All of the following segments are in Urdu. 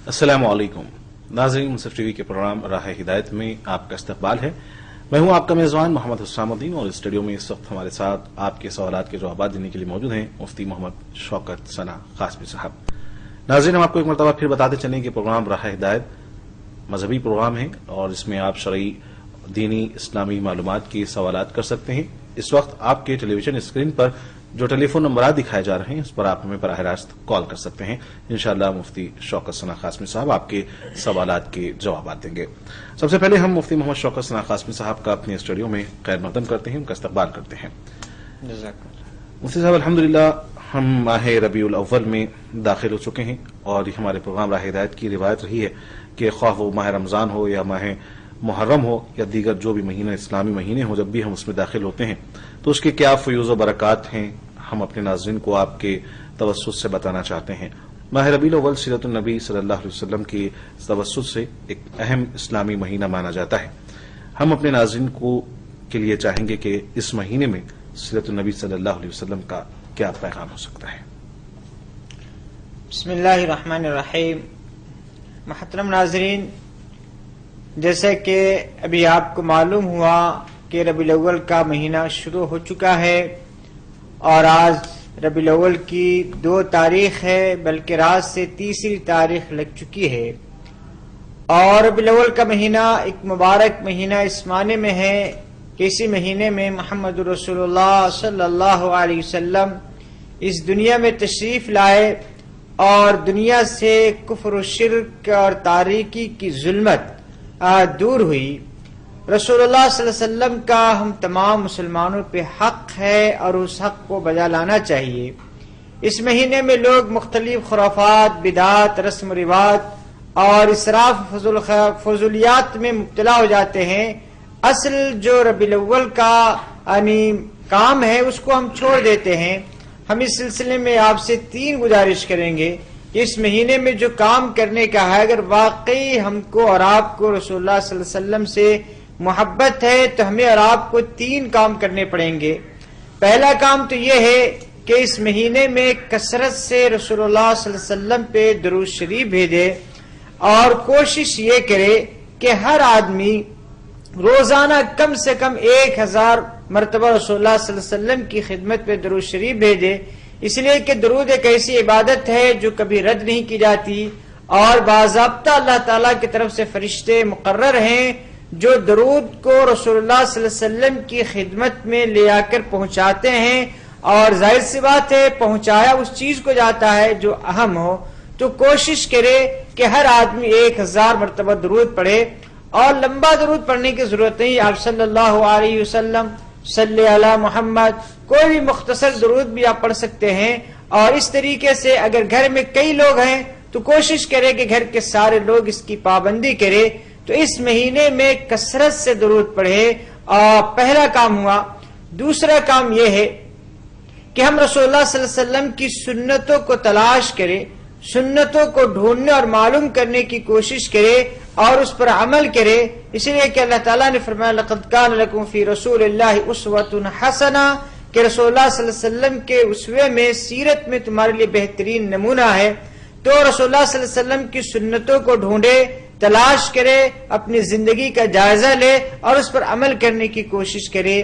السلام علیکم ناظرین، منصف ٹی وی کے پروگرام راہ ہدایت میں آپ کا استقبال ہے۔ میں ہوں آپ کا میزبان محمد حسام الدین، اور اسٹوڈیو میں اس وقت ہمارے ساتھ آپ کے سوالات کے جوابات دینے کے لیے موجود ہیں مفتی محمد شوکت ثنا قاسمی صاحب۔ ناظرین، ہم آپ کو ایک مرتبہ پھر بتاتے چلیں کہ پروگرام راہ ہدایت مذہبی پروگرام ہے، اور اس میں آپ شرعی، دینی، اسلامی معلومات کے سوالات کر سکتے ہیں۔ اس وقت آپ کے ٹیلی ویژن اسکرین پر جو ٹیلی فون نمبرات دکھائے جا رہے ہیں، اس پر آپ ہمیں براہ راست کال کر سکتے ہیں۔ انشاءاللہ مفتی شوکت ثنا قاسمی صاحب آپ کے سوالات کے جوابات دیں گے۔ سب سے پہلے ہم مفتی محمد شوکت ثنا قاسمی صاحب کا اپنے اسٹوڈیو میں خیر مقدم کرتے ہیں، ان کا استقبال کرتے ہیں۔ مفتی صاحب، الحمدللہ ہم ماہ ربیع الاول میں داخل ہو چکے ہیں، اور یہ ہمارے پروگرام راہ ہدایت کی روایت رہی ہے کہ خواہ وہ ماہ رمضان ہو یا ماہ محرم ہو یا دیگر جو بھی مہینہ اسلامی مہینے ہوں، جب بھی ہم اس میں داخل ہوتے ہیں تو اس کے کیا فیوز و برکات ہیں، ہم اپنے ناظرین کو آپ کے توسط سے بتانا چاہتے ہیں۔ ماہ ربیع الاول سیرت النبی صلی اللہ علیہ وسلم کے توسط سے ایک اہم اسلامی مہینہ مانا جاتا ہے۔ ہم اپنے ناظرین کو کے لیے چاہیں گے کہ اس مہینے میں سیرت النبی صلی اللہ علیہ وسلم کا کیا پیغام ہو سکتا ہے۔ بسم اللہ الرحمن الرحیم۔ محترم ناظرین، جیسے کہ ابھی آپ کو معلوم ہوا کہ ربیع الاول کا مہینہ شروع ہو چکا ہے، اور آج ربیع الاول کی 2 تاریخ ہے، بلکہ رات سے تیسری تاریخ لگ چکی ہے۔ اور ربیع الاول کا مہینہ ایک مبارک مہینہ اس معنی میں ہے کہ اسی مہینے میں محمد رسول اللہ صلی اللہ علیہ وسلم اس دنیا میں تشریف لائے، اور دنیا سے کفر و شرک اور تاریکی کی ظلمت دور ہوئی۔ رسول اللہ صلی اللہ علیہ وسلم کا ہم تمام مسلمانوں پہ حق ہے، اور اس حق کو بجا لانا چاہیے۔ اس مہینے میں لوگ مختلف خرافات، بدعات، رسم و رواج اور اسراف فضولیات میں مبتلا ہو جاتے ہیں۔ اصل جو ربیع الاول کا کام ہے اس کو ہم چھوڑ دیتے ہیں۔ ہم اس سلسلے میں آپ سے 3 گزارش کریں گے کہ اس مہینے میں جو کام کرنے کا ہے، اگر واقعی ہم کو اور آپ کو رسول اللہ صلی اللہ علیہ وسلم سے محبت ہے تو ہمیں اور آپ کو 3 کام کرنے پڑیں گے۔ پہلا کام تو یہ ہے کہ اس مہینے میں کثرت سے رسول اللہ صلی اللہ علیہ وسلم پہ درود شریف بھیجے، اور کوشش یہ کرے کہ ہر آدمی روزانہ کم سے کم 1000 مرتبہ رسول اللہ صلی اللہ علیہ وسلم کی خدمت پہ درود شریف بھیجے، اس لیے کہ درود ایک ایسی عبادت ہے جو کبھی رد نہیں کی جاتی، اور باضابطہ اللہ تعالیٰ کی طرف سے فرشتے مقرر ہیں جو درود کو رسول اللہ صلی اللہ علیہ وسلم کی خدمت میں لے آ کر پہنچاتے ہیں، اور ظاہر سی بات ہے پہنچایا اس چیز کو جاتا ہے جو اہم ہو۔ تو کوشش کرے کہ ہر آدمی 1000 مرتبہ درود پڑھے، اور لمبا درود پڑھنے کی ضرورت نہیں۔ آپ صلی اللہ علیہ وسلم، صلی علی محمد، کوئی بھی مختصر درود بھی آپ پڑھ سکتے ہیں۔ اور اس طریقے سے اگر گھر میں کئی لوگ ہیں تو کوشش کرے کہ گھر کے سارے لوگ اس کی پابندی کرے، تو اس مہینے میں کثرت سے درود پڑھے۔ اور پہلا کام ہوا۔ دوسرا کام یہ ہے کہ ہم رسول اللہ صلی اللہ علیہ وسلم کی سنتوں کو تلاش کرے، سنتوں کو ڈھونڈنے اور معلوم کرنے کی کوشش کرے، اور اس پر عمل کرے، اس لیے کہ اللہ تعالیٰ نے فرمایا لَقَدْ كَانَ لَكُمْ فِي رَسُولِ اللَّهِ أُسْوَةٌ حَسَنَةٌ، کہ رسول اللہ صلی اللہ علیہ وسلم کے اسوے میں، سیرت میں تمہارے لیے بہترین نمونہ ہے۔ تو رسول اللہ صلی اللہ علیہ وسلم کی سنتوں کو ڈھونڈے، تلاش کرے، اپنی زندگی کا جائزہ لے اور اس پر عمل کرنے کی کوشش کرے۔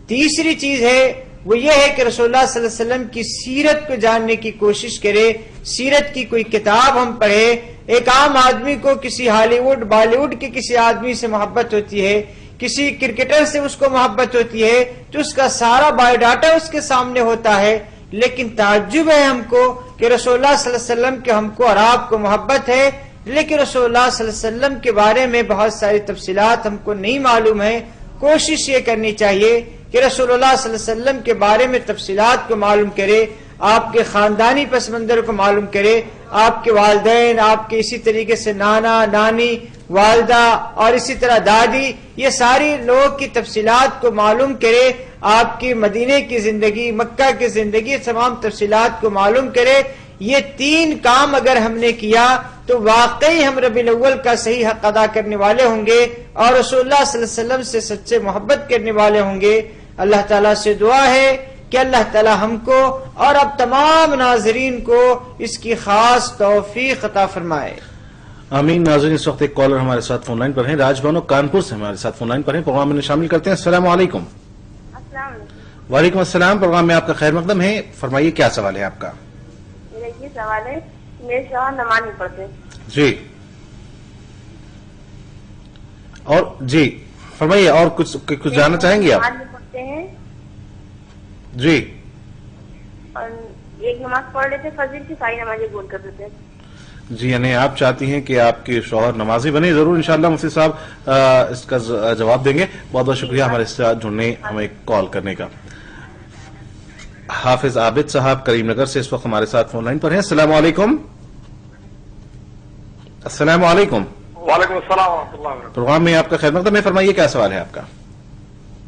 تیسری چیز ہے وہ یہ ہے کہ رسول اللہ صلی اللہ علیہ وسلم کی سیرت کو جاننے کی کوشش کرے، سیرت کی کوئی کتاب ہم پڑھے۔ ایک عام آدمی کو کسی ہالی ووڈ، بالی ووڈ کے کسی آدمی سے محبت ہوتی ہے، کسی کرکٹر سے اس کو محبت ہوتی ہے، تو اس کا سارا بایو ڈاٹا اس کے سامنے ہوتا ہے، لیکن تعجب ہے ہم کو کہ رسول اللہ صلی اللہ علیہ وسلم کے ہم کو اور آپ کو محبت ہے، لیکن رسول اللہ صلی اللہ علیہ وسلم کے بارے میں بہت ساری تفصیلات ہم کو نہیں معلوم ہے۔ کوشش یہ کرنی چاہیے کہ رسول اللہ صلی اللہ علیہ وسلم کے بارے میں تفصیلات کو معلوم کرے، آپ کے خاندانی پس منظر کو معلوم کرے، آپ کے والدین، آپ کے اسی طریقے سے نانا، نانی، والدہ اور اسی طرح دادی، یہ ساری لوگ کی تفصیلات کو معلوم کرے، آپ کی مدینے کی زندگی، مکہ کی زندگی، تمام تفصیلات کو معلوم کرے۔ یہ 3 کام اگر ہم نے کیا تو واقعی ہم ربیع الاول کا صحیح حق ادا کرنے والے ہوں گے، اور رسول اللہ صلی اللہ علیہ وسلم سے سچے محبت کرنے والے ہوں گے۔ اللہ تعالیٰ سے دعا ہے کہ اللہ تعالی ہم کو اور اب تمام ناظرین کو اس کی خاص توفیق عطا فرمائے۔ آمین۔ ناظرین، اس وقت ایک کالر ہمارے ساتھ فون لائن پر ہیں، راج بانو کانپور سے ہمارے ساتھ فون لائن پر ہیں، پروگرام میں شامل کرتے ہیں۔ السلام علیکم۔ السلام علیکم۔ وعلیکم السلام، پروگرام میں آپ کا خیر مقدم ہے، فرمائیے کیا سوال ہے آپ کا؟ میرا یہ سوال ہے، میرے شوہر نماز نہیں پڑھتے۔ جی، اور جی فرمائیے، اور کچھ جاننا چاہیں گے آپ؟ نماز نہیں پڑھتے ہیں جی اور ایک نماز پڑھ لیتے فجر کی، ساری نمازیں بول کر دیتے۔ جی، یعنی آپ چاہتی ہیں کہ آپ کے شوہر نمازی بنے، ضرور انشاءاللہ مفتی صاحب اس کا جواب دیں گے۔ بہت بہت شکریہ ہمارے ساتھ جڑنے، ہمیں کال کرنے کا۔ حافظ عابد صاحب کریم نگر سے اس وقت ہمارے ساتھ فون لائن پر ہیں۔ السلام علیکم۔ السلام علیکم۔ وعلیکم السلام ورحمۃ اللہ وبرکاتہ۔ پروگرام میں آپ کا خیر مقدم ہے، فرمائیے کیا سوال ہے آپ کا؟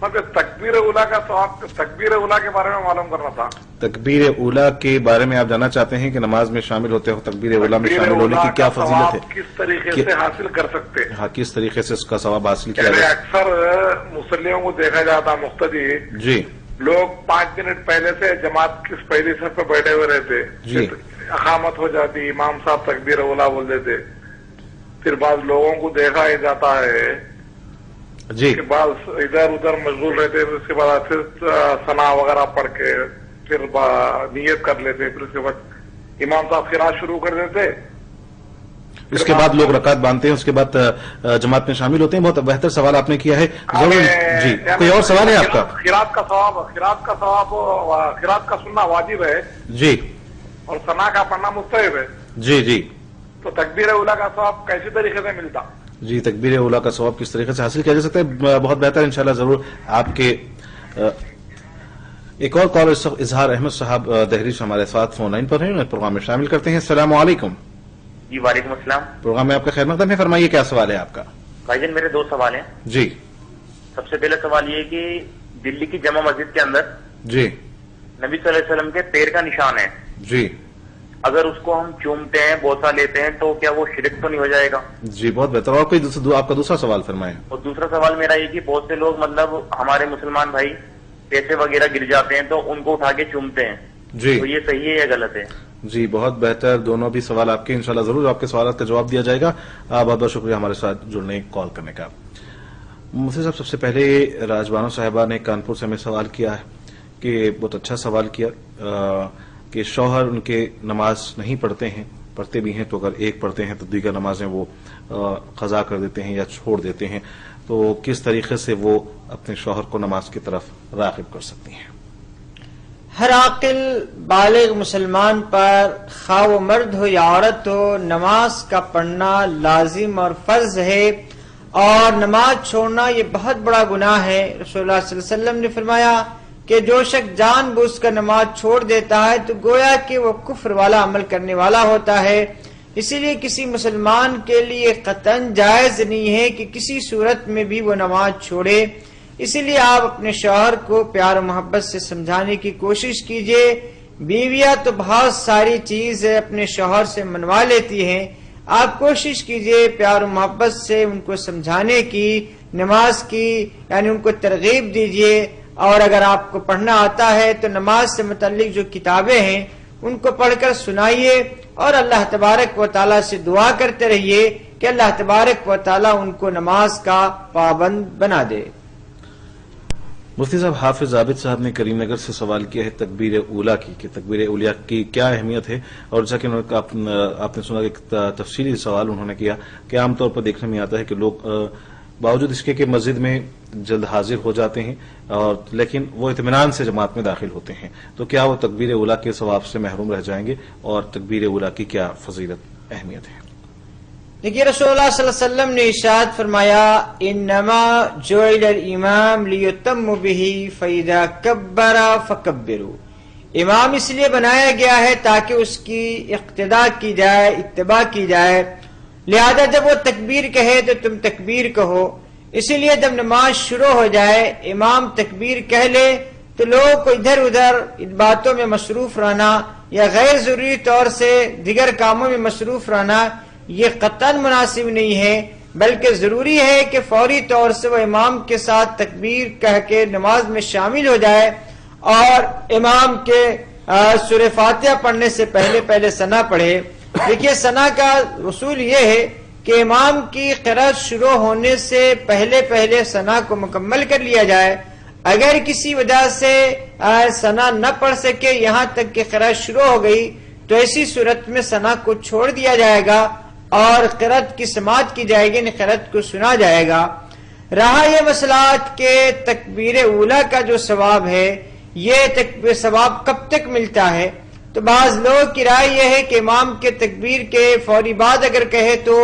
مگر تکبیر اولا کا سوال، تکبیر اولا کے بارے میں معلوم کرنا تھا۔ تکبیر اولا کے بارے میں آپ جاننا چاہتے ہیں کہ نماز میں شامل ہوتے ہو تکبیر اولا میں شامل ہونے کی کیا فضیلت ہے، کس طریقے سے حاصل کر سکتے ہیں؟ ہاں، کس طریقے سے اس کا ثواب حاصل کیا یعنی جائے؟ اکثر مسلموں کو دیکھا جاتا مقتدی جی لوگ 5 منٹ پہلے سے جماعت کی پہلی صف پہ بیٹھے ہوئے رہتے، جی۔ اقامت ہو جاتی، امام صاحب تکبیر اولا بول دیتے، پھر بعض لوگوں کو دیکھا ہی جاتا ہے جی کہ بعض ادھر ادھر مشغول رہتے، پھر اس کے بعد پھر ثنا وغیرہ پڑھ کے پھر نیت کر لیتے، پھر اس کے بعد امام صاحب قرات شروع کر دیتے، اس کے بعد لوگ رکعت باندھتے ہیں، اس کے بعد جماعت میں شامل ہوتے ہیں۔ بہت بہتر سوال آپ نے کیا ہے، ضرور جی۔ کوئی اور سوال ہے آپ کا؟ قرات کا سننا واجب ہے جی اور ثنا کا پڑھنا مستحب ہے، جی جی تو تکبیر اولا کا ثواب کیسے طریقے سے ملتا؟ جی، تکبیر اولا کا ثواب کس طریقے سے حاصل کیا جا سکتا ہے؟ بہت بہتر، انشاءاللہ ضرور آپ کے ایک اور کال اس وقت اظہار احمد صاحب دہلی سے ہمارے ساتھ فون لائن پر ہیں، پروگرام میں شامل کرتے ہیں۔ السلام علیکم۔ جی وعلیکم السلام۔ پروگرام میں آپ کا خیر مقدم ہے، فرمائیے کیا سوال ہے آپ کا؟ بھائی جان میرے 2 سوال ہیں۔ جی سب سے پہلا سوال یہ ہے کہ دلی کی جامع مسجد کے اندر جی نبی صلی اللہ علیہ وسلم کے پیر کا نشان ہے، جی اگر اس کو ہم چومتے ہیں، بوسہ لیتے ہیں تو کیا وہ شرک تو نہیں ہو جائے گا؟ جی، بہت بہتر۔ اور کوئی آپ کا دوسرا سوال فرمائیں۔ اور دوسرا سوال میرا یہ کہ بہت سے لوگ مطلب ہمارے مسلمان بھائی پیسے وغیرہ گر جاتے ہیں تو ان کو اٹھا کے چومتے ہیں، جی تو یہ صحیح ہے یا غلط ہے؟ جی، بہت بہتر، دونوں بھی سوال آپ کے، انشاءاللہ ضرور آپ کے سوالات کا جواب دیا جائے گا۔ بہت بہت شکریہ ہمارے ساتھ جڑنے، کال کرنے کا۔ مفتی صاحب، سب سے پہلے راجبانو صاحبہ نے کانپور سے ہمیں سوال کیا ہے کہ بہت اچھا سوال کیا کہ شوہر ان کے نماز نہیں پڑھتے ہیں، پڑھتے بھی ہیں تو اگر ایک پڑھتے ہیں تو دیگر نمازیں وہ قضا کر دیتے ہیں یا چھوڑ دیتے ہیں، تو کس طریقے سے وہ اپنے شوہر کو نماز کی طرف راغب کر سکتی ہیں؟ ہر عاقل بالغ مسلمان پر خواہ وہ مرد ہو یا عورت ہو، نماز کا پڑھنا لازم اور فرض ہے، اور نماز چھوڑنا یہ بہت بڑا گناہ ہے۔ رسول اللہ صلی اللہ علیہ وسلم نے فرمایا کہ جو شخص جان بوجھ کر نماز چھوڑ دیتا ہے تو گویا کہ وہ کفر والا عمل کرنے والا ہوتا ہے۔ اسی لیے کسی مسلمان کے لیے قطعاً جائز نہیں ہے کہ کسی صورت میں بھی وہ نماز چھوڑے۔ اسی لیے آپ اپنے شوہر کو پیار و محبت سے سمجھانے کی کوشش کیجئے۔ بیویاں تو بہت ساری چیزیں اپنے شوہر سے منوا لیتی ہیں، آپ کوشش کیجئے پیار و محبت سے ان کو سمجھانے کی، نماز کی یعنی ان کو ترغیب دیجئے، اور اگر آپ کو پڑھنا آتا ہے تو نماز سے متعلق جو کتابیں ہیں ان کو پڑھ کر سنائیے، اور اللہ تبارک و تعالیٰ سے دعا کرتے رہیے کہ اللہ تبارک و تعالیٰ ان کو نماز کا پابند بنا دے۔ مفتی صاحب، حافظ عابد صاحب نے کریم نگر سے سوال کیا ہے تکبیر اولا کی، کہ تکبیر اولیاء کی کیا اہمیت ہے، اور جیسا کہ آپ نے سنا ایک تفصیلی سوال انہوں نے کیا کہ عام طور پر دیکھنے میں آتا ہے کہ لوگ باوجود اس کے کہ مسجد میں جلد حاضر ہو جاتے ہیں اور لیکن وہ اطمینان سے جماعت میں داخل ہوتے ہیں، تو کیا وہ تکبیر اولا کے ثواب سے محروم رہ جائیں گے، اور تکبیر اولا کی کیا فضیلت اہمیت ہے؟ دیکھیے، رسول اللہ صلی اللہ علیہ وسلم نے ارشاد فرمایا انما جعل الامام لیتم بہ فاذا کبر فکبروا، امام اس لیے بنایا گیا ہے تاکہ اس کی اقتداء کی جائے، اتباع کی جائے، لہذا جب وہ تکبیر کہے تو تم تکبیر کہو۔ اسی لیے جب نماز شروع ہو جائے، امام تکبیر کہہ لے تو لوگوں کو ادھر ادھر ان باتوں میں مصروف رہنا یا غیر ضروری طور سے دیگر کاموں میں مصروف رہنا یہ قطعاً مناسب نہیں ہے، بلکہ ضروری ہے کہ فوری طور سے وہ امام کے ساتھ تکبیر کہہ کے نماز میں شامل ہو جائے، اور امام کے سورہ فاتحہ پڑھنے سے پہلے پہلے ثنا پڑھے. دیکھیے ثنا کا اصول یہ ہے کہ امام کی قرأت شروع ہونے سے پہلے پہلے ثنا کو مکمل کر لیا جائے. اگر کسی وجہ سے ثنا نہ پڑھ سکے یہاں تک کہ قرأت شروع ہو گئی تو ایسی صورت میں ثنا کو چھوڑ دیا جائے گا اور قرأت کی سماعت کی جائے گی، یعنی قرأت کو سنا جائے گا. رہا یہ مسئلات کے تکبیر اولا کا جو ثواب ہے، یہ ثواب کب تک ملتا ہے، تو بعض لوگوں کی رائے یہ ہے کہ امام کے تکبیر کے فوری بعد اگر کہے تو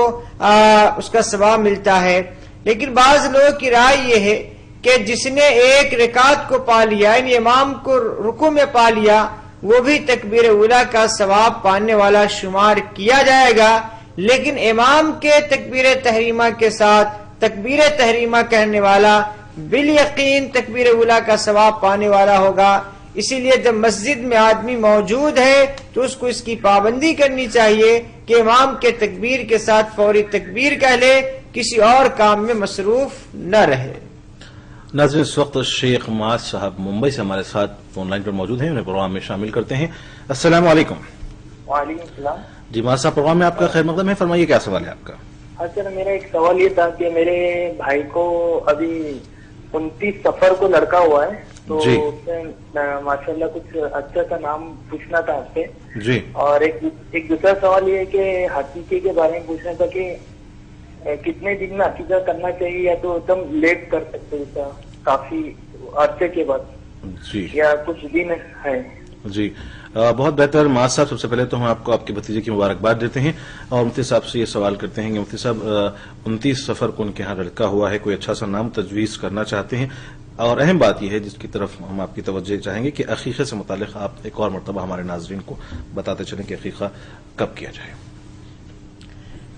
اس کا ثواب ملتا ہے. لیکن بعض لوگوں کی رائے یہ ہے کہ جس نے ایک رکعت کو پا لیا، یعنی امام کو رکوع میں پا لیا، وہ بھی تکبیر اولا کا ثواب پانے والا شمار کیا جائے گا. لیکن امام کے تکبیر تحریمہ کے ساتھ تکبیر تحریمہ کہنے والا بالیقین تکبیر اولا کا ثواب پانے والا ہوگا. اسی لیے جب مسجد میں آدمی موجود ہے تو اس کو اس کی پابندی کرنی چاہیے کہ امام کے تکبیر کے ساتھ فوری تکبیر کہہ لے، کسی اور کام میں مصروف نہ رہے. ناظرین، اس وقت شیخ معاذ صاحب ممبئی سے ہمارے ساتھ فون لائن پر موجود ہیں، انہیں پروگرام میں شامل کرتے ہیں. السلام علیکم. وعلیکم السلام. جی معاذ صاحب، پروگرام میں آپ کا خیر مقدم ہے، فرمائیے کیا سوال ہے آپ کا؟ سر میرا ایک سوال یہ تھا کہ میرے بھائی کو ابھی 29 صفر کو لڑکا ہوا ہے، تو جی. ماشاء اللہ کچھ اچھا سا نام پوچھنا تھا آپ سے. جی. اور ایک دوسرا سوال یہ ہے کہ عقیقے کے بارے میں پوچھنا تھا کہ کتنے دن میں عقیقہ کرنا چاہیے، یا تو ایک دم لیٹ کر سکتے ہیں کافی عرصے کے بعد، جی، یا کچھ دن ہے؟ جی بہت بہتر. معاذ صاحب، سب سے پہلے تو ہم آپ کو آپ کے بھتیجے کی مبارکباد دیتے ہیں اور مفتی صاحب سے یہ سوال کرتے ہیں کہ مفتی صاحب 29 صفر کو ان کے ہاں لڑکا ہوا ہے، کوئی اچھا سا نام تجویز کرنا چاہتے ہیں، اور اہم بات یہ ہے جس کی طرف ہم آپ کی توجہ چاہیں گے کہ عقیقے سے متعلق آپ ایک اور مرتبہ ہمارے ناظرین کو بتاتے چلیں کہ عقیقہ کب کیا جائے.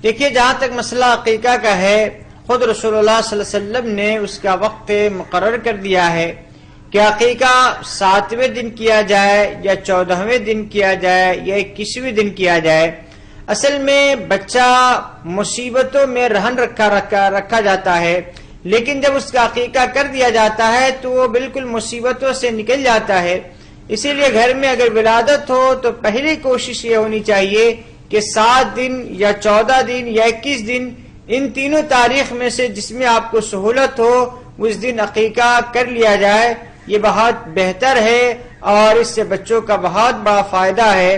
دیکھیے، جہاں تک مسئلہ عقیقہ کا ہے، خود رسول اللہ صلی اللہ علیہ وسلم نے اس کا وقت مقرر کر دیا ہے کہ عقیقہ 7ویں دن کیا جائے یا 14ویں دن کیا جائے یا 21ویں دن کیا جائے. اصل میں بچہ مصیبتوں میں رہن رکھا جاتا ہے، لیکن جب اس کا عقیقہ کر دیا جاتا ہے تو وہ بالکل مصیبتوں سے نکل جاتا ہے. اسی لیے گھر میں اگر ولادت ہو تو پہلی کوشش یہ ہونی چاہیے کہ 7 دن یا 14 دن یا 21 دن، ان تینوں تاریخ میں سے جس میں آپ کو سہولت ہو اس دن عقیقہ کر لیا جائے. یہ بہت بہتر ہے اور اس سے بچوں کا بہت بڑا فائدہ ہے.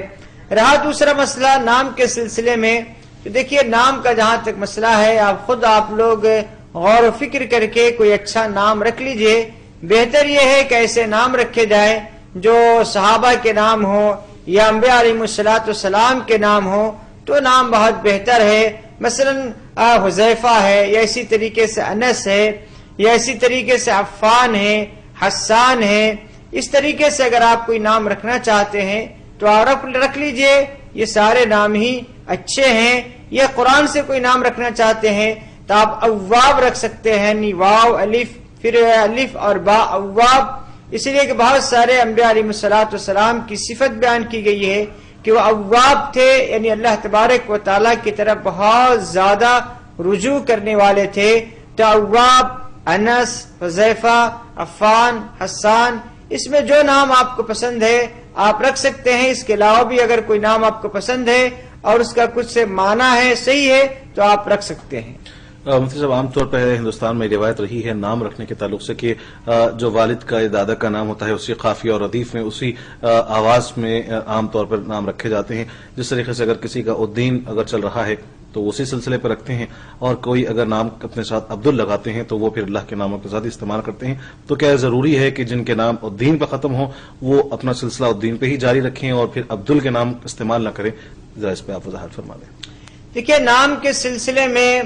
رہا دوسرا مسئلہ نام کے سلسلے میں، تو دیکھیے نام کا جہاں تک مسئلہ ہے، آپ لوگ غور و فکر کر کے کوئی اچھا نام رکھ لیجئے. بہتر یہ ہے کہ ایسے نام رکھے جائیں جو صحابہ کے نام ہو یا انبیاء علیہ الصلوۃ والسلام کے نام ہو، تو نام بہت بہتر ہے. مثلا حذیفہ ہے، یا اسی طریقے سے انس ہے، یا اسی طریقے سے عفان ہے، حسان ہے. اس طریقے سے اگر آپ کوئی نام رکھنا چاہتے ہیں تو آپ رکھ لیجئے. یہ سارے نام ہی اچھے ہیں. یہ قرآن سے کوئی نام رکھنا چاہتے ہیں تو آپ اواب رکھ سکتے ہیں، یعنی واو الف پھر الف اور با، اواب. اس لیے کہ بہت سارے انبیاء علیہ الصلوۃ والسلام کی صفت بیان کی گئی ہے کہ وہ اواب تھے، یعنی اللہ تبارک و تعالیٰ کی طرف بہت زیادہ رجوع کرنے والے تھے. تو اواب، انس، حذیفہ، عفان، حسان، اس میں جو نام آپ کو پسند ہے آپ رکھ سکتے ہیں. اس کے علاوہ بھی اگر کوئی نام آپ کو پسند ہے اور اس کا کچھ سے معنی ہے، صحیح ہے، تو آپ رکھ سکتے ہیں. مفتی صاحب، عام طور پر ہندوستان میں روایت رہی ہے نام رکھنے کے تعلق سے کہ جو والد کا یا دادا کا نام ہوتا ہے اسی قافیہ اور ردیف میں اسی آواز میں عام طور پر نام رکھے جاتے ہیں. جس طریقے سے اگر کسی کا الدین اگر چل رہا ہے تو اسی سلسلے پر رکھتے ہیں، اور کوئی اگر نام اپنے ساتھ عبدل لگاتے ہیں تو وہ پھر اللہ کے ناموں کے ساتھ استعمال کرتے ہیں. تو کیا ضروری ہے کہ جن کے نام الدین پہ ختم ہو وہ اپنا سلسلہ الدین پہ ہی جاری رکھیں اور پھر عبدل کے نام استعمال نہ کریں؟ ذرا اس پہ آپ وضاحت فرما دیں. دیکھیے، نام کے سلسلے میں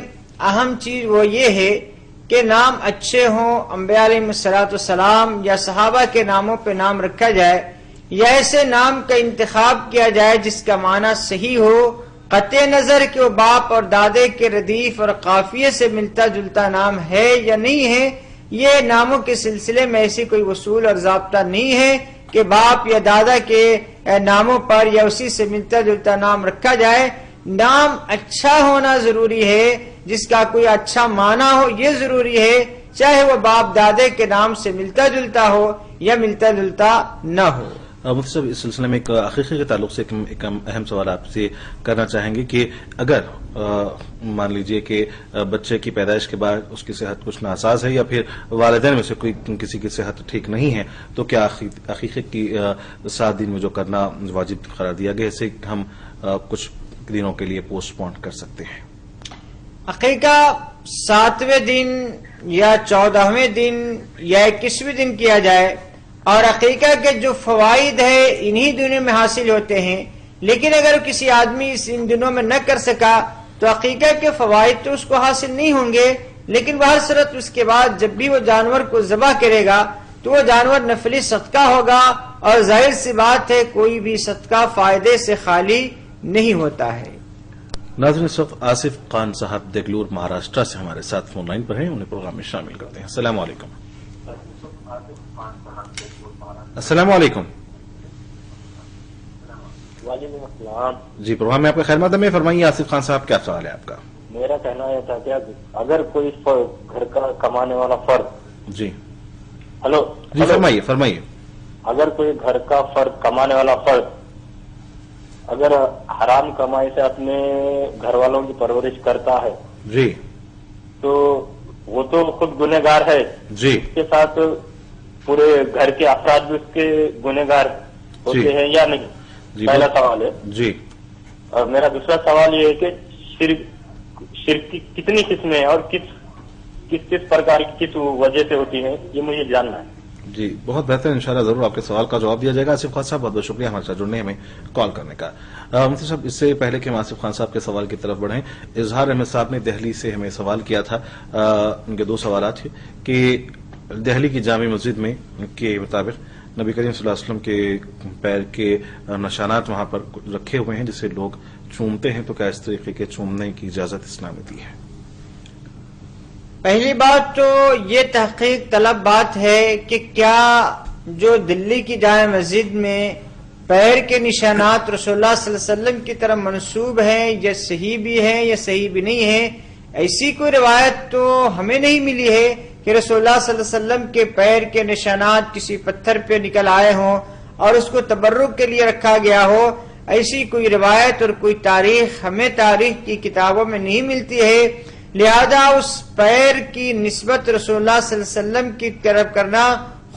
اہم چیز وہ یہ ہے کہ نام اچھے ہوں. انبیاء علیہ الصلوۃ والسلام یا صحابہ کے ناموں پہ نام رکھا جائے، یا ایسے نام کا انتخاب کیا جائے جس کا معنی صحیح ہو، قطع نظر کہ وہ باپ اور دادے کے ردیف اور قافیے سے ملتا جلتا نام ہے یا نہیں ہے. یہ ناموں کے سلسلے میں ایسی کوئی اصول اور ضابطہ نہیں ہے کہ باپ یا دادا کے ناموں پر یا اسی سے ملتا جلتا نام رکھا جائے. نام اچھا ہونا ضروری ہے، جس کا کوئی اچھا معنی ہو یہ ضروری ہے، چاہے وہ باپ دادے کے نام سے ملتا جلتا ہو یا ملتا جلتا نہ ہو۔ مفتی صاحب، اس سلسلے میں ایک عقیقے کے تعلق سے ایک اہم سوال آپ سے کرنا چاہیں گے کہ اگر مان لیجئے کہ بچے کی پیدائش کے بعد اس کی صحت کچھ ناساز ہے یا پھر والدین میں سے کوئی کسی کی صحت ٹھیک نہیں ہے، تو کیا عقیقے کی 7 دن میں جو کرنا واجب قرار دیا گیا اسے ہم کچھ دنوں کے لیے پوسٹ پون کر سکتے ہیں؟ عقیقہ 7ویں دن یا 14ویں دن یا 21ویں دن کیا جائے، اور عقیقہ کے جو فوائد ہے انہی دنوں میں حاصل ہوتے ہیں، لیکن اگر کسی آدمی ان دنوں میں نہ کر سکا تو عقیقہ کے فوائد تو اس کو حاصل نہیں ہوں گے، لیکن بہر صورت اس کے بعد جب بھی وہ جانور کو ذبح کرے گا تو وہ جانور نفلی صدقہ ہوگا، اور ظاہر سی بات ہے کوئی بھی صدقہ فائدے سے خالی نہیں ہوتا ہے۔ ناظرین، اس وقت آصف خان صاحب دگلور مہاراشٹرا سے ہمارے ساتھ فون لائن پر ہیں، انہیں پروگرام میں شامل کرتے ہیں۔ السلام علیکم۔ السلام علیکم۔ وعلیکم السلام۔ جی، پروگرام میں آپ کا خیر مقدم ہے، فرمائیے آصف خان صاحب کیا سوال ہے آپ کا؟ میرا کہنا یہ تھا کہ اگر کوئی گھر کا کمانے والا فرد، جی ہلو جی، فرمائیے۔ اگر کوئی گھر کا فرد کمانے والا فرد اگر حرام کمائی سے اپنے گھر والوں کی پرورش کرتا ہے جی تو وہ تو خود گنہگار ہے، جی، اس کے ساتھ پورے گھر کے افراد بھی اس کے گنہگار ہوتے ہیں یا نہیں؟ پہلا سوال ہے۔ جی، اور میرا دوسرا سوال یہ ہے کہ شرک کی کتنی قسمیں اور کس پرکار کی کس وجہ سے ہوتی ہیں، یہ مجھے جاننا ہے۔ جی، بہت بہتر، انشاءاللہ ضرور آپ کے سوال کا جواب دیا جائے گا۔ آصف خان صاحب، بہت بہت شکریہ ہمارے ساتھ جڑنے، ہمیں کال کرنے کا۔ مفتی صاحب، اس سے پہلے کہ ہم آصف خان صاحب کے سوال کی طرف بڑھیں، اظہار احمد صاحب نے دہلی سے ہمیں سوال کیا تھا، ان کے 2 سوالات تھے کہ دہلی کی جامع مسجد میں کے مطابق نبی کریم صلی اللہ علیہ وسلم کے پیر کے نشانات وہاں پر رکھے ہوئے ہیں جسے لوگ چومتے ہیں، تو کیا اس طریقے کے چومنے کی اجازت اسلام میں دی ہے؟ پہلی بات تو یہ تحقیق طلب بات ہے کہ کیا جو دلی کی جامع مسجد میں پیر کے نشانات رسول اللہ صلی اللہ علیہ وسلم کی طرف منسوب ہیں، یہ صحیح بھی ہیں یا صحیح بھی نہیں ہے؟ ایسی کوئی روایت تو ہمیں نہیں ملی ہے کہ رسول اللہ صلی اللہ علیہ وسلم کے پیر کے نشانات کسی پتھر پہ نکل آئے ہوں اور اس کو تبرک کے لیے رکھا گیا ہو۔ ایسی کوئی روایت اور کوئی تاریخ ہمیں تاریخ کی کتابوں میں نہیں ملتی ہے، لہذا اس پیر کی نسبت رسول اللہ صلی اللہ علیہ وسلم کی طرف کرنا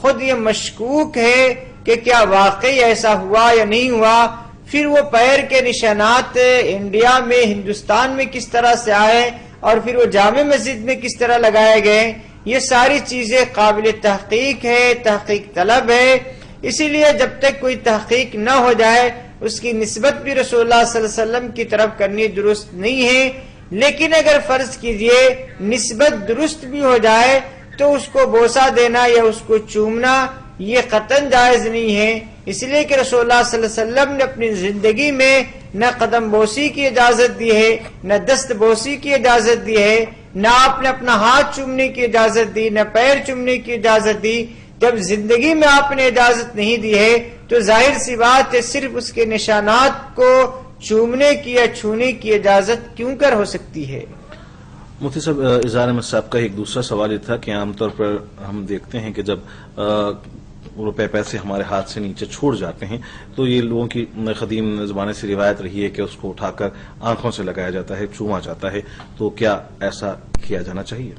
خود یہ مشکوک ہے کہ کیا واقعی ایسا ہوا یا نہیں ہوا۔ پھر وہ پیر کے نشانات انڈیا میں، ہندوستان میں کس طرح سے آئے اور پھر وہ جامع مسجد میں کس طرح لگائے گئے، یہ ساری چیزیں قابل تحقیق ہے، تحقیق طلب ہے۔ اسی لیے جب تک کوئی تحقیق نہ ہو جائے اس کی نسبت بھی رسول اللہ صلی اللہ علیہ وسلم کی طرف کرنی درست نہیں ہے۔ لیکن اگر فرض کیجئے نسبت درست بھی ہو جائے تو اس کو بوسہ دینا یا اس کو چومنا یہ قطعاً جائز نہیں ہے، اس لیے کہ رسول اللہ صلی اللہ علیہ وسلم نے اپنی زندگی میں نہ قدم بوسی کی اجازت دی ہے، نہ دست بوسی کی اجازت دی ہے، نہ آپ نے اپنا ہاتھ چومنے کی اجازت دی، نہ پیر چومنے کی اجازت دی۔ جب زندگی میں آپ نے اجازت نہیں دی ہے تو ظاہر سی بات ہے صرف اس کے نشانات کو چومنے کی یا چھونے کی اجازت کیوں کر ہو سکتی ہے؟ مفتی صاحب، اظہار احمد صاحب کا ایک دوسرا سوال یہ تھا کہ عام طور پر ہم دیکھتے ہیں کہ جب روپے پیسے ہمارے ہاتھ سے نیچے چھوڑ جاتے ہیں تو یہ لوگوں کی قدیم زمانے سے روایت رہی ہے کہ اس کو اٹھا کر آنکھوں سے لگایا جاتا ہے، چوما جاتا ہے، تو کیا ایسا کیا جانا چاہیے؟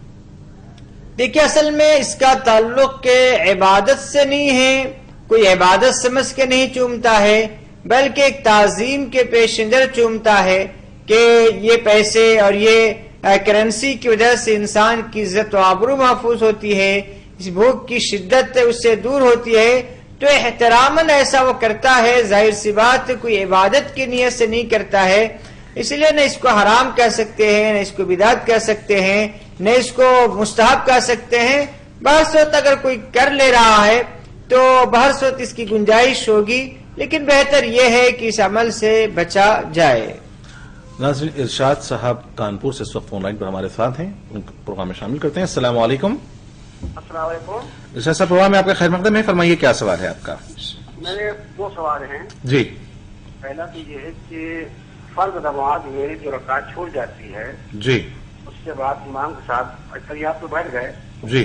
دیکھیں، اصل میں اس کا تعلق عبادت سے نہیں ہے، کوئی عبادت سمجھ کے نہیں چومتا ہے بلکہ ایک تعظیم کے پیش نظر چومتا ہے کہ یہ پیسے اور یہ کرنسی کی وجہ سے انسان کی عزت و آبرو محفوظ ہوتی ہے، اس بھوک کی شدت اس سے دور ہوتی ہے، تو احتراماً ایسا وہ کرتا ہے۔ ظاہر سی بات کوئی عبادت کی نیت سے نہیں کرتا ہے، اس لیے نہ اس کو حرام کہہ سکتے ہیں، نہ اس کو بدعت کہہ سکتے ہیں، نہ اس کو مستحب کہہ سکتے ہیں۔ بہر صورت اگر کوئی کر لے رہا ہے تو بہر صورت اس کی گنجائش ہوگی، لیکن بہتر یہ ہے کہ اس عمل سے بچا جائے۔ ناظرین، ارشاد صاحب کانپور سے اس وقت فون لائن پر ہمارے ساتھ ہیں، ان کو پروگرام میں شامل کرتے ہیں۔ السلام علیکم۔ السلام علیکم۔ ارشاد صاحب، پروگرام میں آپ کا خیر مقدم ہے، فرمائیے کیا سوال ہے آپ کا؟ میرے 2 سوال ہیں۔ جی۔ پہلا تو یہ ہے کہ فرض نماز میری جو رکعت چھوٹ جاتی ہے، جی، اس کے بعد امام کے ساتھ اکثریات تو بیٹھ گئے، جی،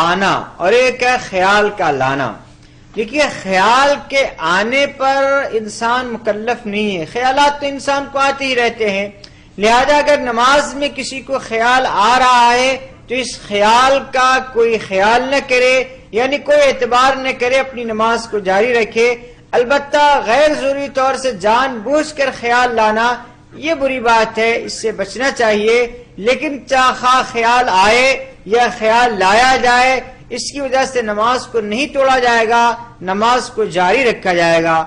آنا اور ایک ہے خیال کا لانا. دیکھیے خیال کے آنے پر انسان مکلف نہیں ہے، خیالات تو انسان کو آتے ہی رہتے ہیں. لہذا اگر نماز میں کسی کو خیال آ رہا ہے تو اس خیال کا کوئی خیال نہ کرے، یعنی کوئی اعتبار نہ کرے، اپنی نماز کو جاری رکھے. البتہ غیر ضروری طور سے جان بوجھ کر خیال لانا یہ بری بات ہے، اس سے بچنا چاہیے. لیکن چاہے خیال آئے یا خیال لایا جائے، اس کی وجہ سے نماز کو نہیں توڑا جائے گا، نماز کو جاری رکھا جائے گا.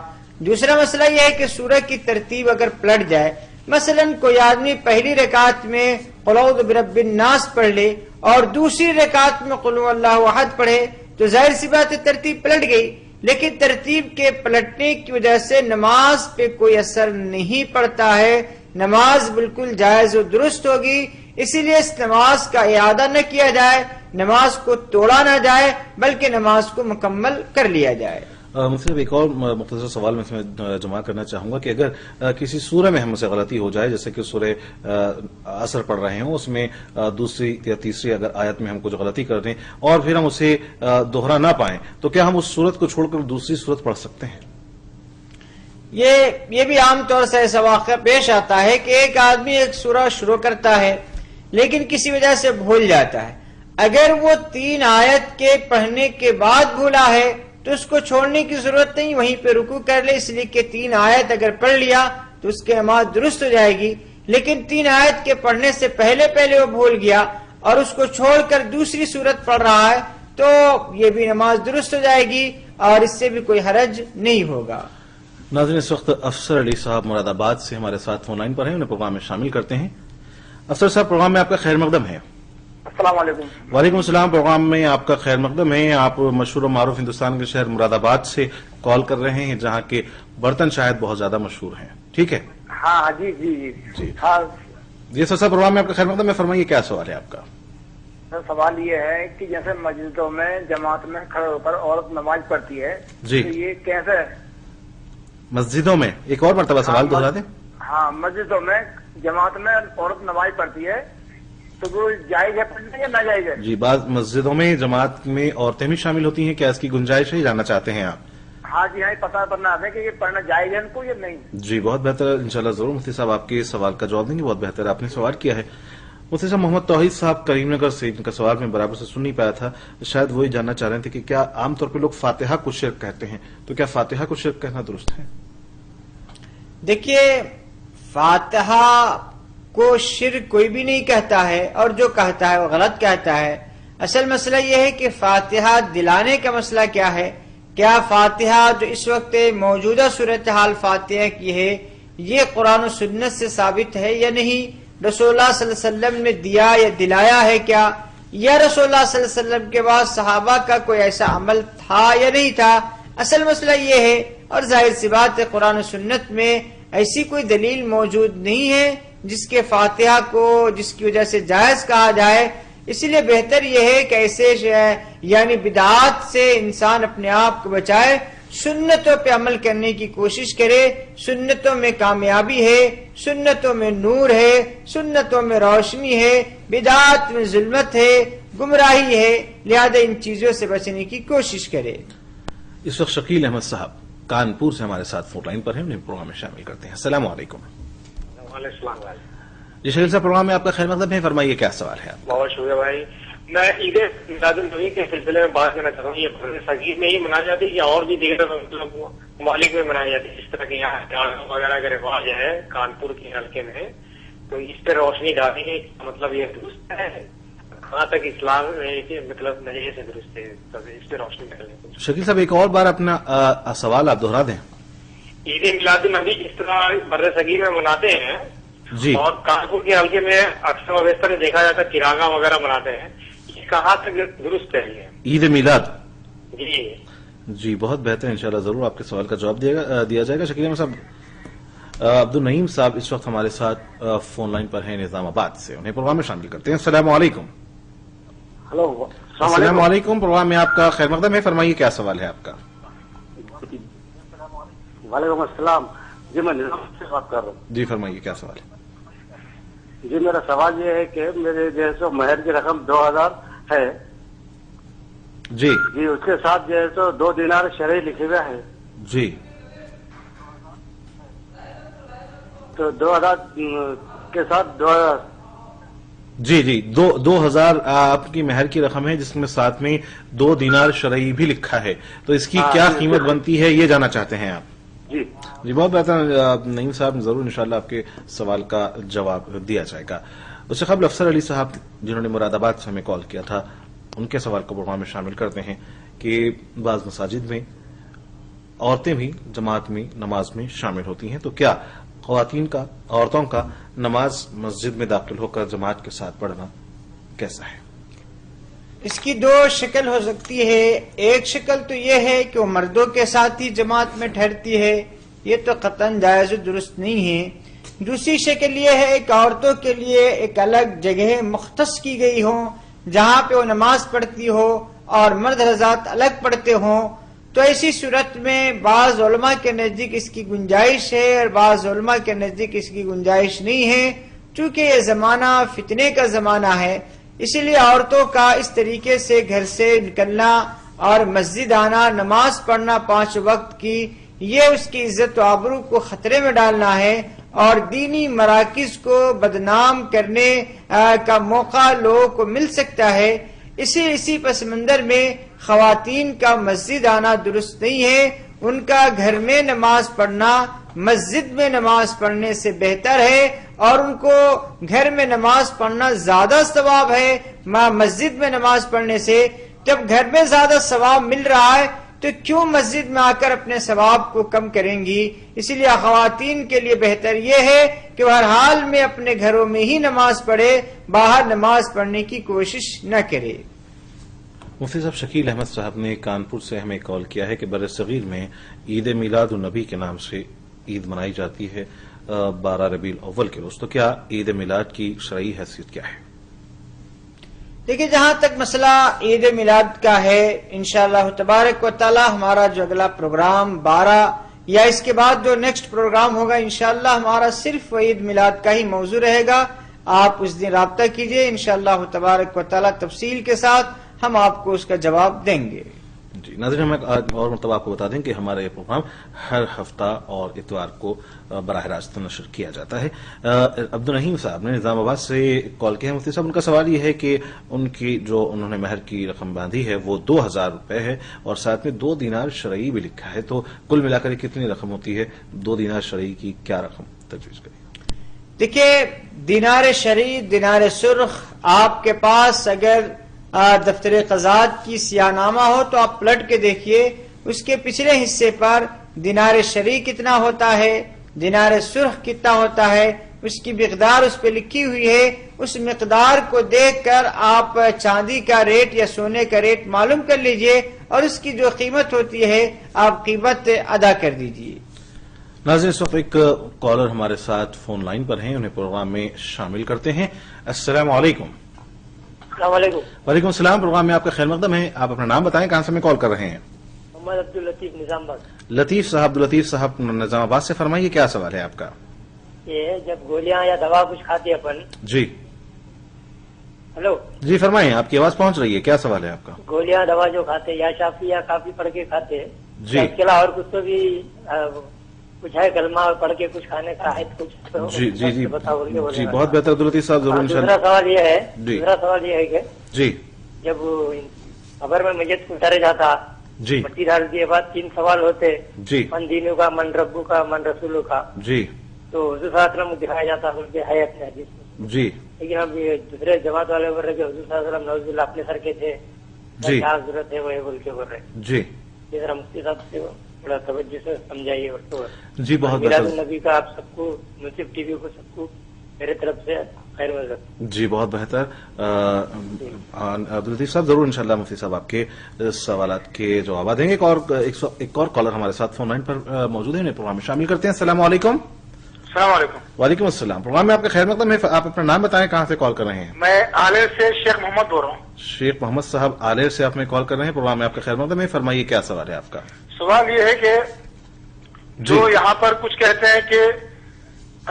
دوسرا مسئلہ یہ ہے کہ سورہ کی ترتیب اگر پلٹ جائے، مثلا کوئی آدمی پہلی رکعت میں قل اعوذ برب الناس پڑھ لے اور دوسری رکعت میں قل هو اللہ احد پڑھے تو ظاہر سی بات ہے ترتیب پلٹ گئی. لیکن ترتیب کے پلٹنے کی وجہ سے نماز پہ کوئی اثر نہیں پڑتا ہے، نماز بالکل جائز و درست ہوگی. اسی لیے اس نماز کا اعادہ نہ کیا جائے، نماز کو توڑا نہ جائے، بلکہ نماز کو مکمل کر لیا جائے. مطلب ایک اور مختصر سوال میں جمع کرنا چاہوں گا کہ اگر کسی سورہ میں ہم سے غلطی ہو جائے، جیسے کہ سورہ اثر پڑھ رہے ہوں، اس میں دوسری یا تیسری اگر آیت میں ہم کچھ غلطی کر دیں اور پھر ہم اسے دوہرا نہ پائیں، تو کیا ہم اس صورت کو چھوڑ کر دوسری صورت پڑھ سکتے ہیں؟ یہ بھی عام طور سے ایسا واقعہ پیش آتا ہے کہ ایک آدمی ایک سورہ شروع کرتا ہے لیکن کسی وجہ سے بھول جاتا ہے. اگر وہ 3 آیت کے پڑھنے کے بعد بھولا ہے تو اس کو چھوڑنے کی ضرورت نہیں، وہیں پہ رکوع کر لے، اس لیے کہ 3 آیت اگر پڑھ لیا تو اس کی نماز درست ہو جائے گی. لیکن 3 آیت کے پڑھنے سے پہلے وہ بھول گیا اور اس کو چھوڑ کر دوسری صورت پڑھ رہا ہے تو یہ بھی نماز درست ہو جائے گی اور اس سے بھی کوئی حرج نہیں ہوگا. ناظرین، اس وقت افسر علی صاحب مراد آباد سے ہمارے ساتھ فون لائن پر ہیں، انہیں پروگرام میں شامل کرتے ہیں. افسر صاحب، پروگرام میں آپ کا خیر مقدم ہے. السلام علیکم. وعلیکم السلام. پروگرام میں آپ کا خیر مقدم ہے. آپ مشہور و معروف ہندوستان کے شہر مراد آباد سے کال کر رہے ہیں، جہاں کے برتن شاید بہت زیادہ مشہور ہیں. ٹھیک ہے؟ ہاں جی جی جی جی ہاں جی سر. پروگرام میں آپ کا خیر مقدم ہے، فرمائیے کیا سوال ہے آپ کا؟ سر، سوال یہ ہے کہ جیسے مسجدوں میں جماعت میں کھڑے ہو کر عورت نماز پڑھتی ہے جی. تو یہ کیسے؟ مسجدوں میں ایک اور مرتبہ سوال دہرا دیں. ہاں، مسجدوں میں جماعت میں عورت نماز پڑھتی ہے تو وہ جائز ہے پڑھنا یا ناجائز ہے؟ جی، بعض مسجدوں میں جماعت میں عورتیں بھی شامل ہوتی ہیں، کیا اس کی گنجائش ہے، یہ جاننا چاہتے ہیں آپ؟ ہاں جی ہاں، پتہ کرنا ہے کہ یہ پڑھنا جائز ہے ان کو یا نہیں. جی بہت بہتر، انشاءاللہ ضرور مفتی صاحب آپ کے سوال کا جواب دیں گے. بہت بہتر آپ نے سوال کیا ہے. مفتی صاحب محمد توحید صاحب کریم نگر سے، ان کا سوال میں برابر سے سن نہیں پایا تھا، شاید وہی جاننا چاہ رہے تھے کہ کیا عام طور پہ لوگ فاتحہ کو شرک کہتے ہیں، تو کیا فاتحہ کو شرک کہنا درست ہے؟ دیکھیے، فاتحہ کو شرک کوئی بھی نہیں کہتا ہے اور جو کہتا ہے وہ غلط کہتا ہے. اصل مسئلہ یہ ہے کہ فاتحہ دلانے کا مسئلہ کیا ہے. کیا فاتحہ جو اس وقت موجودہ صورتحال فاتحہ کی ہے یہ قرآن و سنت سے ثابت ہے یا نہیں؟ رسول اللہ صلی اللہ علیہ وسلم نے دیا یا دلایا ہے کیا؟ یا رسول اللہ صلی اللہ علیہ وسلم کے بعد صحابہ کا کوئی ایسا عمل تھا یا نہیں تھا؟ اصل مسئلہ یہ ہے. اور ظاہر سی بات ہے قرآن و سنت میں ایسی کوئی دلیل موجود نہیں ہے جس کے فاتحہ کو جس کی وجہ سے جائز کہا جائے. اسی لیے بہتر یہ ہے کہ ایسے یعنی بدعات سے انسان اپنے آپ کو بچائے، سنتوں پہ عمل کرنے کی کوشش کرے. سنتوں میں کامیابی ہے، سنتوں میں نور ہے، سنتوں میں روشنی ہے، بدعات میں ظلمت ہے، گمراہی ہے. لہذا ان چیزوں سے بچنے کی کوشش کرے. اس وقت شکیل احمد صاحب کانپور سے ہمارے ساتھ فون لائن پر ہیں، انہیں پروگرام میں شامل کرتے ہیں. السلام علیکم. وعلیکم السلام. جی شکیل صاحب، پروگرام میں آپ کا خیر مقدم ہے، فرمائیے کیا سوال ہے آپ؟ بہت شکریہ بھائی. میں عید میلاد النبی کے سلسلے میں بات کرنا چاہتا ہوں. یہ برے صغیر میں ہی منائی جاتی ہے یا اور بھی دیگر مطلب ممالک میں منائی جاتی ہے؟ اس طرح کے یہاں وغیرہ کا رواج ہے کانپور کے حلقے میں، تو اس پہ روشنی ڈالیں گے، مطلب یہ درست ہے؟ کہاں تک اسلام مطلب نظریے سے درست ہے، اس پہ روشنی ڈالیں. شکیل صاحب ایک اور بار اپنا سوال آپ دہرا دیں. عید میلاد النبی جس طرح بر صغیر میں مناتے ہیں جی، اور کانپور کے حلقے میں اکثر و بیشتر دیکھا جاتا ہے چراغاں وغیرہ مناتے ہیں، یہ کہاں تک درست ہے یہ عید میلاد؟ جی جی بہت بہتر، انشاءاللہ ضرور آپ کے سوال کا جواب دیا جائے گا. شکیل احمد صاحب، عبد النعیم صاحب اس وقت ہمارے ساتھ فون لائن پر ہیں نظام آباد سے، انہیں پروگرام میں شامل کرتے ہیں. السلام علیکم. ہلو، السلام علیکم. پروگرام میں آپ کا خیر مقدم ہے، فرمائیے کیا سوال ہے آپ کا؟ وعلیکم السلام. جی میں نظام سے بات کر رہا ہوں. جی فرمائیے کیا سوال ہے؟ جی میرا سوال یہ ہے کہ میرے جو ہے سو مہر کی رقم 2000 ہے جی جی، اس کے ساتھ جو ہے سو 2 دینار شرعی لکھے ہوئے ہیں، جی تو 2000 کے ساتھ 2000 جی جی 2000 آپ کی مہر کی رقم ہے، جس میں ساتھ میں 2 دینار شرعی بھی لکھا ہے، تو اس کی کیا قیمت بنتی ہے یہ جانا چاہتے ہیں آپ؟ جی جی بہت بہتر نعیم صاحب، ضرور انشاءاللہ آپ کے سوال کا جواب دیا جائے گا۔ اس سے قبل افسر علی صاحب جنہوں نے مراد آباد سے ہمیں کال کیا تھا، ان کے سوال کو پروگرام میں شامل کرتے ہیں کہ بعض مساجد میں عورتیں بھی جماعت میں نماز میں شامل ہوتی ہیں، تو کیا عورتوں کا نماز مسجد میں داخل ہو کر جماعت کے ساتھ پڑھنا کیسا ہے؟ اس کی 2 شکل ہو سکتی ہے۔ ایک شکل تو یہ ہے کہ وہ مردوں کے ساتھ ہی جماعت میں ٹھہرتی ہے، یہ تو قطعاً جائز و درست نہیں ہے۔ دوسری شکل یہ ہے کہ عورتوں کے لیے ایک الگ جگہ مختص کی گئی ہو جہاں پہ وہ نماز پڑھتی ہو اور مرد حضرات الگ پڑھتے ہوں، تو ایسی صورت میں بعض علماء کے نزدیک اس کی گنجائش ہے اور بعض علماء کے نزدیک اس کی گنجائش نہیں ہے، چونکہ یہ زمانہ فتنے کا زمانہ ہے۔ اسی لیے عورتوں کا اس طریقے سے گھر سے نکلنا اور مسجد آنا، نماز پڑھنا 5 وقت کی، یہ اس کی عزت و آبرو کو خطرے میں ڈالنا ہے اور دینی مراکز کو بدنام کرنے کا موقع لوگوں کو مل سکتا ہے۔ اسی پس منظر میں خواتین کا مسجد آنا درست نہیں ہے، ان کا گھر میں نماز پڑھنا مسجد میں نماز پڑھنے سے بہتر ہے، اور ان کو گھر میں نماز پڑھنا زیادہ ثواب ہے مسجد میں نماز پڑھنے سے۔ جب گھر میں زیادہ ثواب مل رہا ہے تو کیوں مسجد میں آ کر اپنے ثواب کو کم کریں گی؟ اسی لیے خواتین کے لیے بہتر یہ ہے کہ وہ ہر حال میں اپنے گھروں میں ہی نماز پڑھے، باہر نماز پڑھنے کی کوشش نہ کرے۔ مفتی صاحب شکیل احمد صاحب نے کانپور سے ہمیں کال کیا ہے کہ بر صغیر میں عید میلاد النبی کے نام سے عید منائی جاتی ہے 12 ربیع الاول کے روز، تو کیا عید میلاد کی شرعی حیثیت کیا ہے؟ دیکھیں، جہاں تک مسئلہ عید میلاد کا ہے، انشاءاللہ تبارک و تعالی ہمارا جو اگلا پروگرام 12 یا اس کے بعد جو نیکسٹ پروگرام ہوگا انشاءاللہ ہمارا صرف عید میلاد کا ہی موضوع رہے گا۔ آپ اس دن رابطہ کیجئے، انشاءاللہ تبارک و تعالی تفصیل کے ساتھ ہم آپ کو اس کا جواب دیں گے۔ جی ناظرین، ہم اور مرتبہ آپ کو بتا دیں کہ ہمارا یہ پروگرام ہر ہفتہ اور اتوار کو براہ راست نشر کیا جاتا ہے۔ عبدالرحیم صاحب نے نظام آباد سے کال کیا ہے۔ مفتی صاحب، ان کا سوال یہ ہے کہ ان کی جو انہوں نے مہر کی رقم باندھی ہے وہ 2000 روپے ہے اور ساتھ میں 2 دینار شرعی بھی لکھا ہے، تو کل ملا کر کتنی رقم ہوتی ہے؟ 2 دینار شرعی کی کیا رقم تجویز کریں؟ دیکھیے، دینار شرعی، دینار سرخ، آپ کے پاس اگر دفتر قضات کی سیاہ نامہ ہو تو آپ پلٹ کے دیکھیے، اس کے پچھلے حصے پر دینار شرعی کتنا ہوتا ہے، دینار سرخ کتنا ہوتا ہے، اس کی مقدار اس پہ لکھی ہوئی ہے۔ اس مقدار کو دیکھ کر آپ چاندی کا ریٹ یا سونے کا ریٹ معلوم کر لیجئے اور اس کی جو قیمت ہوتی ہے آپ قیمت ادا کر دیجئے۔ ناظرین، اس وقت ایک کالر ہمارے ساتھ فون لائن پر ہیں، انہیں پروگرام میں شامل کرتے ہیں۔ السلام علیکم۔ السلام علیکم۔ وعلیکم السلام، پروگرام میں آپ کا خیر مقدم ہے۔ آپ اپنا نام بتائیں، کہاں سے ہمیں کال کر رہے ہیں؟ محمد عبداللطیف نظام آباد۔ لطیف صاحب نظام آباد سے، فرمائیے کیا سوال ہے آپ کا؟ یہ جب گولیاں یا دوا کچھ کھاتے اپن۔ جی ہلو جی فرمائیں، آپ کی آواز پہنچ رہی ہے، کیا سوال ہے آپ کا؟ گولیاں دوا جو کھاتے یا شافی یا کافی پڑھ کے کھاتے جی، اس کے علاوہ اور کچھ تو بھی کچھ ہے، کلمہ پڑھ کے کچھ کھانے کا ہے کچھ؟ جی جی جی بتاؤ جی، بہت بہتر عبداللطیف صاحب، ضرور دوسرا انشاءاللہ۔ سوال یہ ہے جی کہ جی جب خبر میں میت کو اتارے جاتا جی مٹی ڈال دیے بعد 3 سوال ہوتے، جی من دینوں کا، من ربو کا، من رسولوں کا، جی تو حضور صلی اللہ علیہ وسلم کو دکھایا جاتا بلکہ ہے اپنے حدیث میں، جی لیکن اب یہ دوسرے جماعت والے بول رہے کہ حضور صلی اللہ علیہ وسلم نعوذ باللہ اپنے سر کے تھے، جی کیا ضرورت ہے وہ بول کے بول رہے جی یہ ذرا مفتی صاحب سے بڑا توجہ سے سمجھائیے۔ اور تو جی، بہت میلاد بہتر النبی کا آپ سب کو، نصیب ٹی وی کو سب کو میرے طرف سے خیر مقدم۔ جی، بہت بہتر عبداللطیف صاحب، ضرور انشاءاللہ مفتی صاحب آپ کے سوالات کے جوابات دیں گے۔ ایک اور کالر ہمارے ساتھ فون لائن پر موجود ہے، انہیں پروگرام میں شامل کرتے ہیں۔ السلام علیکم۔ السلام علیکم۔ وعلیکم السلام، پروگرام میں آپ کا خیر مقدم ہے۔ آپ اپنا نام بتائیں، کہاں سے کال کر رہے ہیں؟ میں آلیر سے شیخ محمد بول رہا ہوں۔ شیخ محمد صاحب آلیر سے آپ نے کال کر رہے ہیں، پروگرام میں آپ کا خیر مقدم ہے، فرمائیے کیا سوال ہے آپ کا؟ سوال یہ ہے کہ جو یہاں پر کچھ کہتے ہیں کہ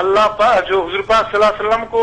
اللہ پاک جو حضور پاک صلی اللہ علیہ وسلم کو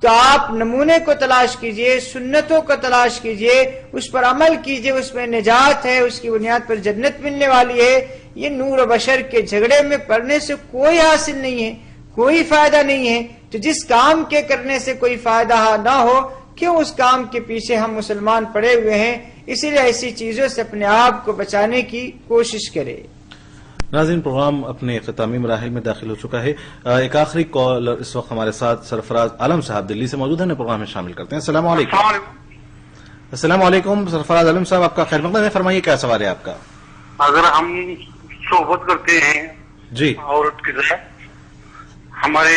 تو آپ نمونے کو تلاش کیجئے، سنتوں کو تلاش کیجئے، اس پر عمل کیجئے، اس میں نجات ہے، اس کی بنیاد پر جنت ملنے والی ہے۔ یہ نور و بشر کے جھگڑے میں پڑنے سے کوئی حاصل نہیں ہے، کوئی فائدہ نہیں ہے۔ تو جس کام کے کرنے سے کوئی فائدہ نہ ہو، کیوں اس کام کے پیچھے ہم مسلمان پڑے ہوئے ہیں؟ اسی لیے ایسی چیزوں سے اپنے آپ کو بچانے کی کوشش کرے۔ ناظرین، پروگرام اپنے اختتامی مراحل میں داخل ہو چکا ہے۔ ایک آخری کال اس وقت ہمارے ساتھ سرفراز عالم صاحب دلی سے موجود ہیں، پروگرام میں شامل کرتے ہیں۔ السلام علیکم۔ السلام علیکم سرفراز عالم صاحب، آپ کا خیر مقدم ہے، فرمائیے کیا سوال ہے آپ کا؟ اگر ہم صحبت کرتے ہیں جی عورت کے ساتھ، ہمارے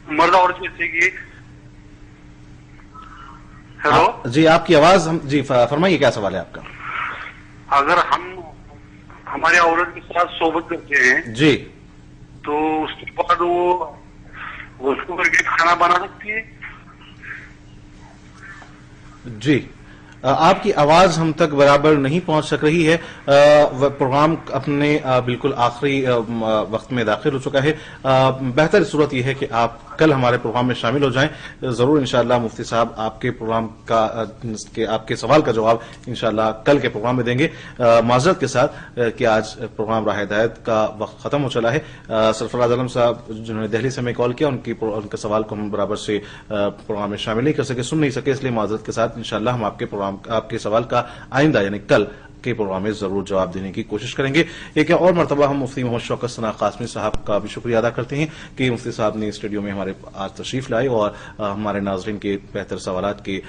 مرد عورت جیسے کہ ہیلو جی، آپ کی آواز جی فرمائیے کیا سوال ہے آپ کا؟ اگر ہم ہمارے عورت کے ساتھ صحبت کرتے ہیں جی تو اس کے بعد وہ غسل کر کے کھانا بنا سکتی ہے؟ جی، آپ کی آواز ہم تک برابر نہیں پہنچ سک رہی ہے۔ پروگرام اپنے بالکل آخری وقت میں داخل ہو چکا ہے۔ بہتر صورت یہ ہے کہ آپ کل ہمارے پروگرام میں شامل ہو جائیں، ضرور انشاءاللہ مفتی صاحب آپ کے پروگرام کا آپ کے سوال کا جواب انشاءاللہ کل کے پروگرام میں دیں گے۔ معذرت کے ساتھ کہ آج پروگرام راہ ہدایت کا وقت ختم ہو چلا ہے۔ سرفراز عالم صاحب جنہوں نے دہلی سے ہمیں کال کیا، ان کے سوال کو ہم برابر سے پروگرام میں شامل نہیں کر سکے، سن نہیں سکے، اس لیے معذرت کے ساتھ انشاءاللہ ہم آپ کے سوال کا آئندہ یعنی کل کے پروگرام میں ضرور جواب دینے کی کوشش کریں گے۔ ایک اور مرتبہ ہم مفتی محمد شوکت ثنا قاسمی صاحب کا بھی شکریہ ادا کرتے ہیں کہ مفتی صاحب نے اسٹوڈیو میں ہمارے آج تشریف لائے اور ہمارے ناظرین کے بہتر سوالات کے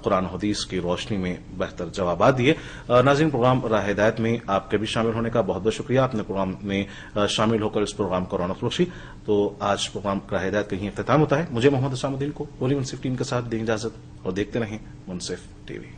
قرآن حدیث کی روشنی میں بہتر جوابات دیے۔ ناظرین، پروگرام راہ ہدایت میں آپ کے بھی شامل ہونے کا بہت بہت شکریہ، اپنے پروگرام میں شامل ہو کر اس پروگرام کو رونق بخشی۔ تو آج پروگرام راہ ہدایت کا یہیں اختتام ہوتا ہے۔ مجھے محمد حسام الدین کو پوری منصف ٹیم کے ساتھ دیں اجازت اور دیکھتے رہیں منصف ٹی وی۔